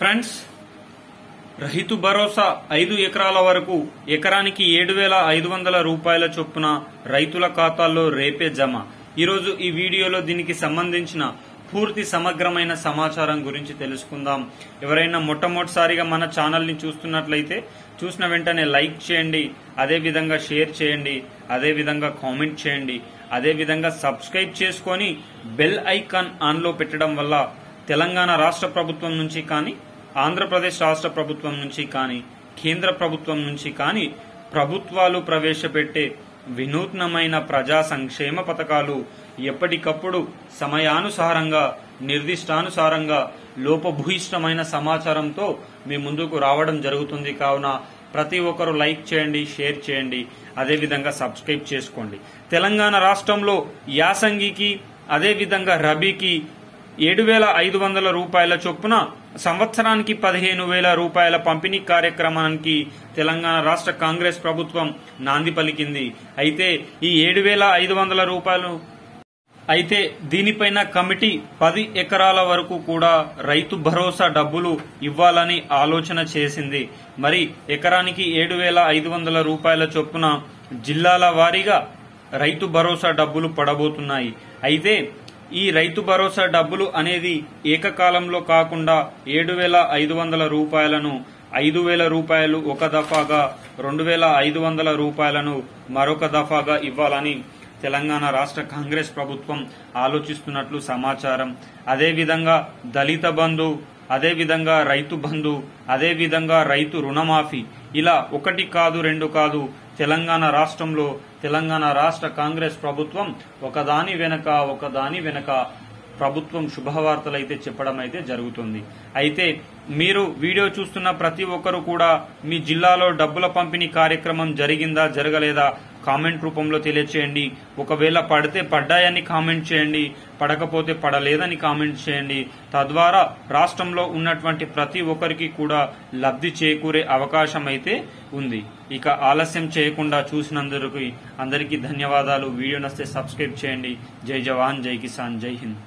Friends, Rythu Bharosa 5 ఎకరాల వరకు ఎకరానికి 7,500 రూపాయల చొప్పున రైతుల ఖాతాల్లో రేపే జమ. ఈరోజు ఈ వీడియోలో దీనికి సంబంధించిన పూర్తి సమగ్రమైన సమాచారం గురించి తెలుసుకుందాం. ఎవరైనా మొట్టమొదటిసారిగా మన ఛానల్ ని చూస్తున్నట్లయితే చూసిన వెంటనే లైక్ చేయండి, అదే విధంగా షేర్ చేయండి, అదే విధంగా కామెంట్ చేయండి, అదే విధంగా సబ్స్క్రైబ్ చేసుకొని బెల్ ఐకాన్ ఆన్ లో పెట్టడం వల్ల తెలంగాణ రాష్ట్ర ప్రభుత్వం నుంచి కానీ, ఆంధ్రప్రదేశ్ రాష్ట్ర ప్రభుత్వం నుంచి కానీ, కేంద్ర ప్రభుత్వం నుంచి కానీ ప్రభుత్వాలు ప్రవేశపెట్టే వినూత్నమైన ప్రజా సంక్షేమ పథకాలు ఎప్పటికప్పుడు సమయానుసారంగా, నిర్దిష్టానుసారంగా లోపభూయిష్టమైన సమాచారంతో మీ ముందుకు రావడం జరుగుతుంది. కావున ప్రతి ఒక్కరూ లైక్ చేయండి, షేర్ చేయండి, అదేవిధంగా సబ్స్క్రైబ్ చేసుకోండి. తెలంగాణ రాష్ట్రంలో యాసంగికి అదేవిధంగా రబీకి 7,500 రూపాయల చొప్పున సంవత్సరానికి 15,000 రూపాయల పంపిణీ కార్యక్రమానికి తెలంగాణ రాష్ట్ర కాంగ్రెస్ ప్రభుత్వం నాంది పలికింది. అయితే ఈ 7,500 రూపాయలు అయితే దీనిపైన కమిటీ 10 ఎకరాల వరకు కూడా రైతు భరోసా డబ్బులు ఇవ్వాలని ఆలోచన చేసింది. మరి ఎకరానికి 7,500 రూపాయల చొప్పున జిల్లాల వారీగా రైతు భరోసా డబ్బులు పడబోతున్నాయి. అయితే ఈ రైతు భరోసా డబ్బులు అనేది ఏకకాలంలో కాకుండా 7,500 రూపాయలను 5,000 రూపాయలు ఒక దఫాగా, 2,500 రూపాయలను మరొక దఫాగా ఇవ్వాలని తెలంగాణ రాష్ట్ర కాంగ్రెస్ ప్రభుత్వం ఆలోచిస్తున్నట్లు సమాచారం. అదేవిధంగా దళిత బంధు, అదేవిధంగా రైతు బంధు, అదేవిధంగా రైతు రుణమాఫీ, ఇలా ఒకటి కాదు రెండు కాదు తెలంగాణ రాష్ట్రంలో తెలంగాణ రాష్ట్ర కాంగ్రెస్ ప్రభుత్వం ఒకదాని వెనక ప్రభుత్వం శుభవార్తలైతే చెప్పడం అయితే జరుగుతుంది. అయితే మీరు వీడియో చూస్తున్న ప్రతి ఒక్కరు కూడా మీ జిల్లాలో డబ్బుల పంపిణీ కార్యక్రమం జరిగిందా జరగలేదా కామెంట్ రూపంలో తెలియచేయండి. ఒకవేళ పడితే పడ్డాయని కామెంట్ చేయండి, పడకపోతే పడలేదని కామెంట్ చేయండి. తద్వారా రాష్ట్రంలో ఉన్నటువంటి ప్రతి ఒక్కరికి కూడా లబ్ధి చేకూరే అవకాశం అయితే ఉంది. ఇక ఆలస్యం చేయకుండా చూసినందుకు అందరికీ ధన్యవాదాలు. వీడియో నచ్చితే సబ్స్క్రైబ్ చేయండి. జై జవాన్, జై కిసాన్, జై హింద్.